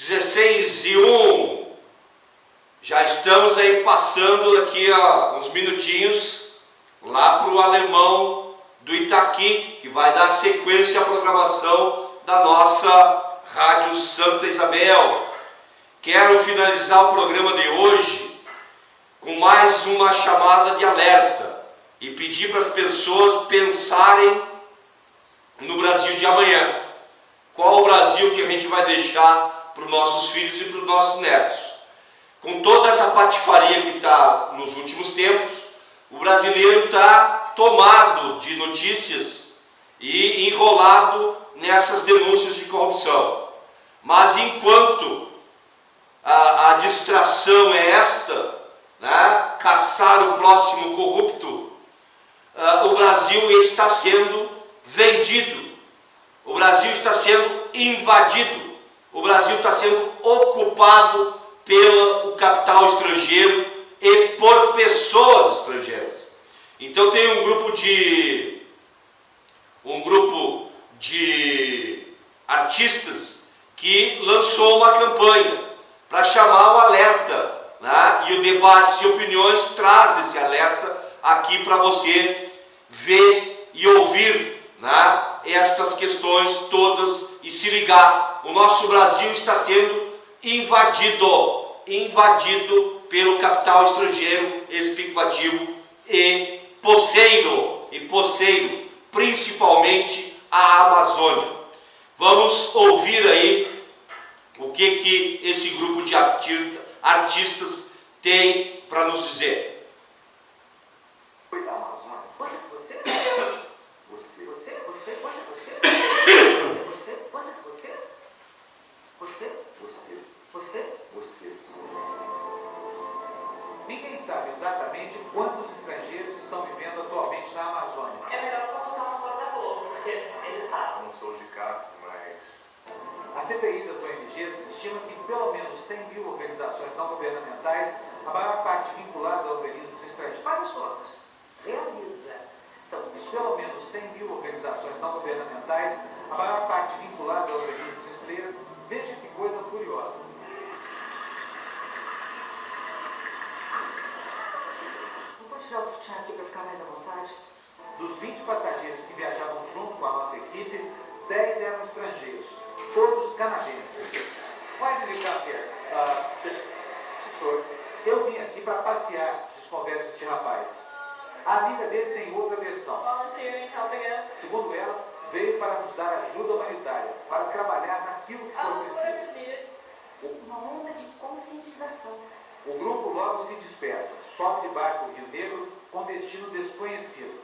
16:01. Já estamos aí passando daqui a uns minutinhos lá para o Alemão do Itaqui, que vai dar sequência à programação da nossa Rádio Santa Isabel. Quero finalizar o programa de hoje com mais uma chamada de alerta e pedir para as pessoas pensarem no Brasil de amanhã. Qual o Brasil que a gente vai deixar para os nossos filhos e para os nossos netos? Com toda essa patifaria que está nos últimos tempos, o brasileiro está tomado de notícias e enrolado nessas denúncias de corrupção. Mas enquanto a distração é esta, né, caçar o próximo corrupto, o Brasil está sendo vendido, o Brasil está sendo invadido, o Brasil está sendo ocupado pelo capital estrangeiro e por pessoas estrangeiras. Então tem um grupo de artistas que lançou uma campanha para chamar o alerta, né? E o Debates e Opiniões traz esse alerta aqui para você ver e ouvir, né, estas questões todas e se ligar. O nosso Brasil está sendo invadido pelo capital estrangeiro especulativo e posseiro, principalmente a Amazônia. Vamos ouvir aí o que esse grupo de artistas tem para nos dizer. Ninguém sabe exatamente quantos estrangeiros estão vivendo atualmente na Amazônia. É melhor consultar uma foto da Globo, porque eles sabem. Não sou de cá, mas... A CPI das ONGs estima que pelo menos 100.000 organizações não governamentais, a maior parte vinculada a organismos estrangeiros. Várias fotos. Realiza. São pelo menos 100.000 organizações não governamentais, a maior parte vinculada a organismos estrangeiros. Veja que coisa curiosa. Tirar o sutiã aqui para ficar mais à vontade. Dos 20 passageiros que viajavam junto com a nossa equipe, 10 eram estrangeiros, todos canadenses. Pode indicar, Pierre? Professor, eu vim aqui para passear, desconversa este rapaz. A amiga dele tem outra versão. Volunteering, helping out. Segundo ela, veio para nos dar ajuda humanitária, para trabalhar naquilo que for preciso. Uma onda de conscientização. O grupo logo se dispersa, sobe de barco o Rio Negro com destino desconhecido.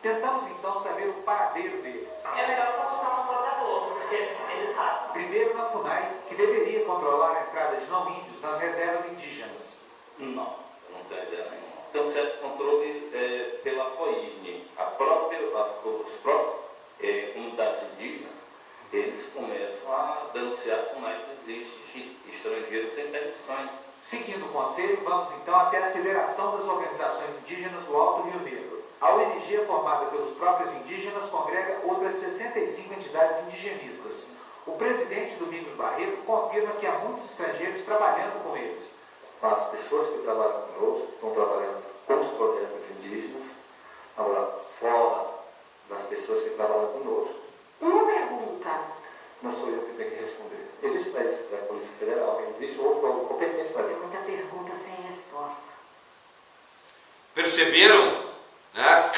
Tentamos então saber o paradeiro deles. É melhor consultar uma foto da Globo, porque eles sabem. Primeiro na FUNAI, que deveria controlar a entrada de não índios nas reservas indígenas. Não tem ideia nenhuma. Tem um certo controle pela FOINE. As próprias comunidades indígenas, eles começam a denunciar a FUNAI que existe estrangeiros sem permissões. Seguindo o conselho, vamos então até a Federação das Organizações Indígenas do Alto Rio Negro. A ONG, formada pelos próprios indígenas, congrega outras 65 entidades indigenistas. O presidente Domingos Barreto confirma que há muitos estrangeiros trabalhando com eles. As pessoas que trabalham conosco estão trabalhando com os projetos indígenas. Agora, fora das pessoas que trabalham conosco, Uma pergunta. não sou eu que tenho que responder. Existe para isso, para a Polícia Federal, existe outro órgão competente para Tem isso. muita pergunta sem resposta. Perceberam? Né?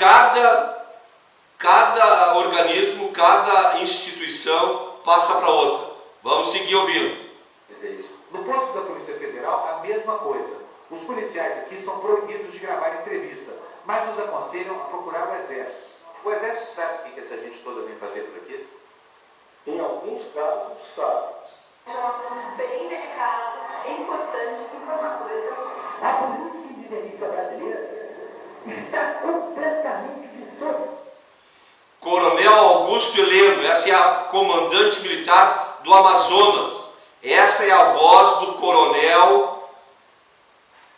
Cada organismo, cada instituição passa para outra. Vamos seguir ouvindo. Dizer isso. No posto da Polícia Federal, a mesma coisa. Os policiais aqui são proibidos de gravar entrevista, mas nos aconselham a procurar o Exército. O Exército sabe o que essa gente toda vem fazer por aqui? Em alguns casos, sabe. É um assunto bem delicado, importantes informações. A política indigenista brasileira está completamente dissolta. Coronel Augusto Heleno, essa é a comandante militar do Amazonas. Essa é a voz do Coronel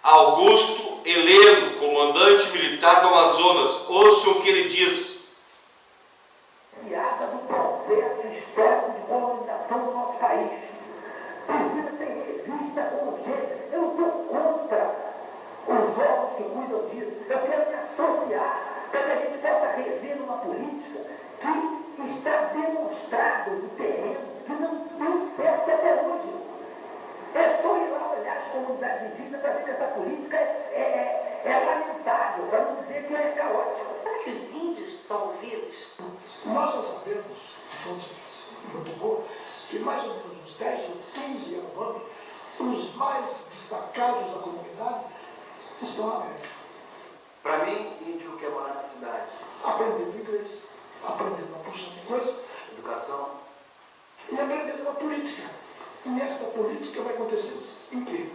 Augusto Heleno, comandante militar do Amazonas. Ouçam o que ele diz. Piada do processo histórico de colonização do nosso país. Nós já sabemos, de fonte muito boa, que mais ou menos uns 10 ou 15 anos, os mais destacados da comunidade estão na América. Para mim, índio quer morar na cidade. Aprendendo inglês, aprendendo uma porção de coisa, Educação. e aprendendo uma política. E esta política vai acontecer em quê?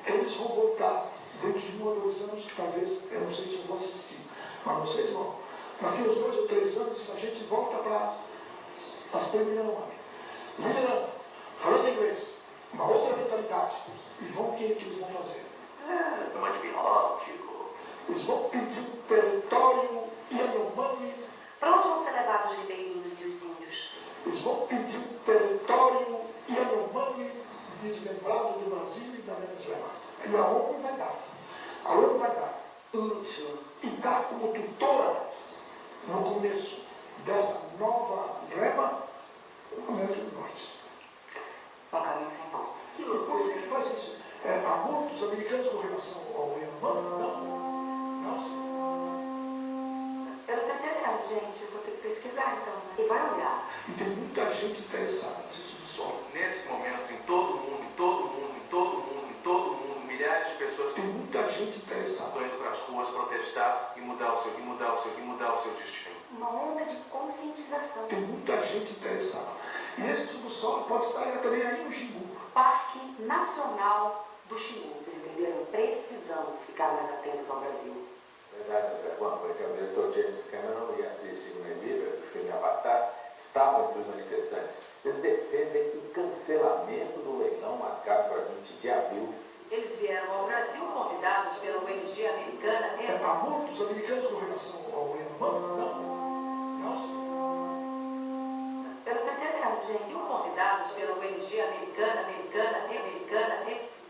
Eles vão voltar dentro de 1 ou 2 anos, talvez, eu não sei se eu vou assistir, mas vocês vão. Daqui uns 2 ou 3 anos, a gente volta para as primeiras liderando, falando inglês, uma outra mentalidade. E vão o que eles vão fazer? Chama de biótico. Eles vão pedir um território Yanomami. Para onde vão ser levados os ribeirinhos e os índios? Eles vão pedir um território Yanomami desmembrado do Brasil e da Venezuela. E a ONU vai dar. A ONU vai dar. Índio. E dá como tutora, no começo dessa nova rema, o América do Norte. Um caminho sem volta. E depois ele faz isso. Há muitos americanos com relação ao Yanomami? Não, senhor. Eu não tô entendendo, gente. Eu vou ter que pesquisar, então. Né? E vai olhar. E tem muita gente interessada nesse subsolo. Nesse momento, em todo mundo, milhares de pessoas Tem muita gente interessada. estão indo para as ruas protestar e mudar o seu destino. Uma onda de conscientização. Tem muita gente interessada. E esse subsolo pode estar também aí no Xingu. Parque Nacional do Xingu. Eles entenderam precisamos ficar mais atentos ao Brasil. Verdade, André. Bom, por exemplo, o diretor James Cameron e a atriz Sigourney Weaver, do filme Avatar, estavam entre os manifestantes. Eles defendem o cancelamento do leilão marcado para 20 de abril. Eles vieram ao Brasil convidados pela ONG americana. Há muitos americanos com relação ao Yanomami? Não, senhor. Eu não tô entendendo, gente. Convidados pela ONG americana.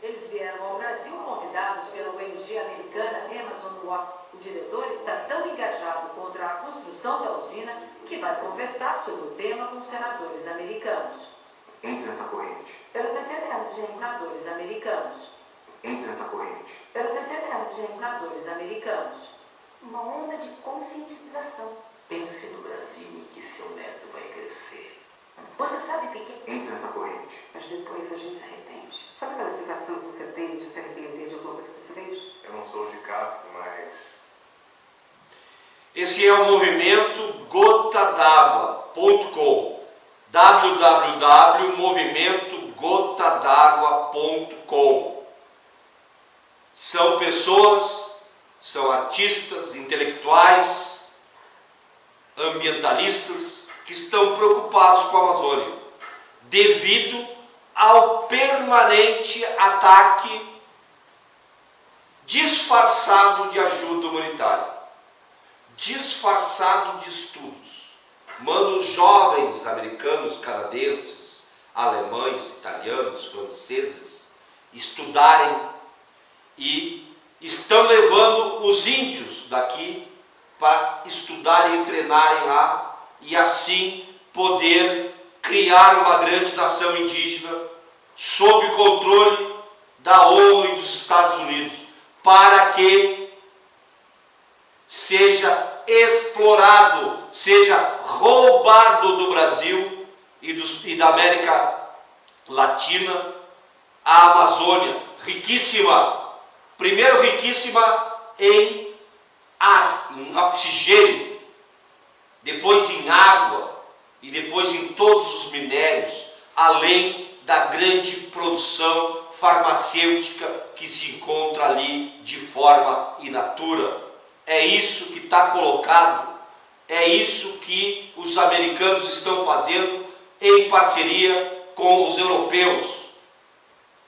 Eles vieram ao Brasil convidados pela ONG americana Amazon Watch. O diretor está tão engajado contra a construção da usina que vai conversar sobre o tema com senadores americanos. Entre nessa corrente. Eu não tô entendendo, gente. Senadores americanos. Entre nessa corrente. Eu não tô entendendo, gente. Senadores americanos. Uma onda de conscientização. Pense no Brasil em que seu neto vai crescer. Você sabe pequeno. Entre nessa corrente. Mas depois a gente se arrepende. Sabe aquela sensação que você tem de se arrepender de alguma coisa que você fez? Eu não sou de cá, mas... Esse é o movimento gotadagua.com, www.movimentogotadagua.com. São pessoas, são artistas, intelectuais, ambientalistas que estão preocupados com a Amazônia, devido ao permanente ataque disfarçado de ajuda humanitária, disfarçado de estudos. Manda os jovens americanos, canadenses, alemães, italianos, franceses estudarem e estão levando os índios daqui para estudarem e treinarem lá e assim poder criar uma grande nação indígena sob controle da ONU e dos Estados Unidos, para que seja explorado, seja roubado do Brasil e da América Latina a Amazônia, riquíssima, primeiro riquíssima em ar, em oxigênio, depois em água e depois em todos os minérios, além da grande produção farmacêutica que se encontra ali de forma in natura. É isso que está colocado, é isso que os americanos estão fazendo em parceria com os europeus.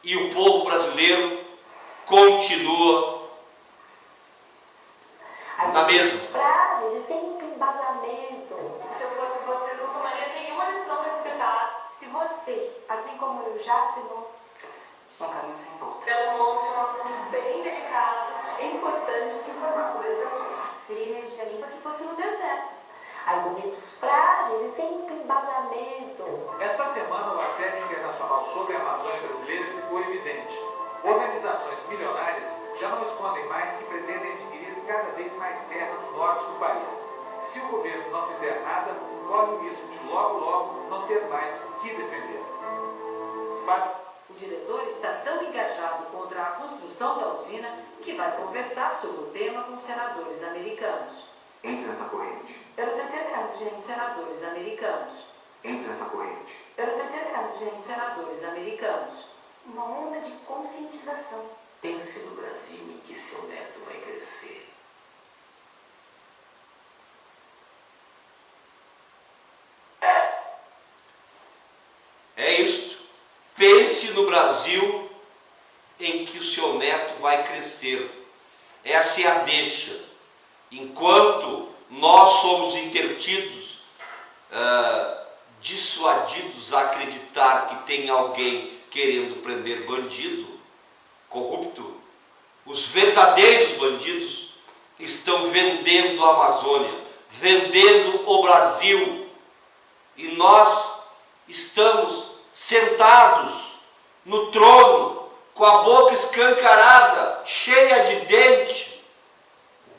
E o povo brasileiro continua na mesma. Frade, sem embasamento. Se eu fosse vocês, não tomaria nenhuma decisão precipitada. Se você, assim como eu, já assinou um caminho sem volta. Pelo monte é um assunto bem delicado. É importante se informar sobre esse assunto. Seria energia limpa se fosse no deserto. Argumentos frágeis e sem embasamento. Esta semana, o assédio internacional sobre a Amazônia brasileira ficou evidente. Organizações milionárias já não escondem mais que pretendem adquirir cada vez mais terra no norte do país. Se o governo não fizer nada, corre o risco de logo, logo não ter mais o que defender. O diretor está tão engajado contra a construção da usina que vai conversar sobre o tema com senadores americanos. Entre nessa corrente. Eu tô entendendo, gente. Senadores americanos. Entre nessa corrente. Eu tô entendendo, gente. Senadores americanos. Uma onda de conscientização. Pense no Brasil em que seu neto vai crescer. É isso. Pense no Brasil em que o seu neto vai crescer. Essa é a deixa. Enquanto nós somos intertidos, dissuadidos a acreditar que tem alguém querendo prender bandido, corrupto, os verdadeiros bandidos estão vendendo a Amazônia, vendendo o Brasil, e nós estamos sentados no trono, com a boca escancarada, cheia de dente,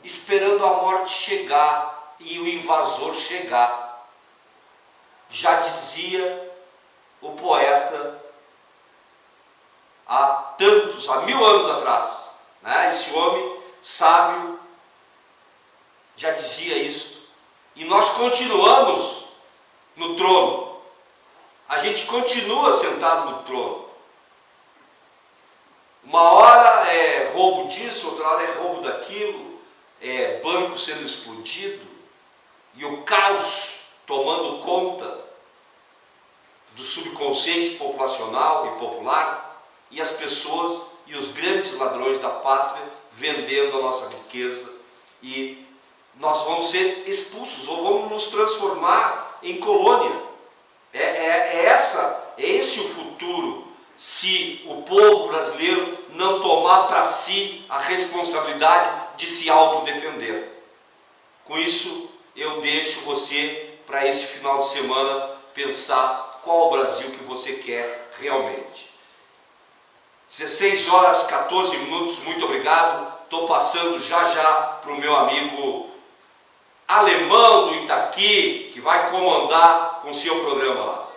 esperando a morte chegar e o invasor chegar. Já dizia o poeta há 1000 anos atrás, né? Esse homem sábio já dizia isso, e nós continuamos no trono. A gente continua sentado no trono. Uma hora é roubo disso, outra hora é roubo daquilo, é banco sendo explodido, e o caos tomando conta do subconsciente populacional e popular, e as pessoas e os grandes ladrões da pátria vendendo a nossa riqueza, e nós vamos ser expulsos ou vamos nos transformar em colônia. É esse o futuro, se o povo brasileiro não tomar para si a responsabilidade de se autodefender. Com isso, eu deixo você para esse final de semana pensar qual o Brasil que você quer realmente. 16 horas 14 minutos, muito obrigado. Estou passando já para o meu amigo Alemão do Itaqui, que vai comandar com o seu programa lá.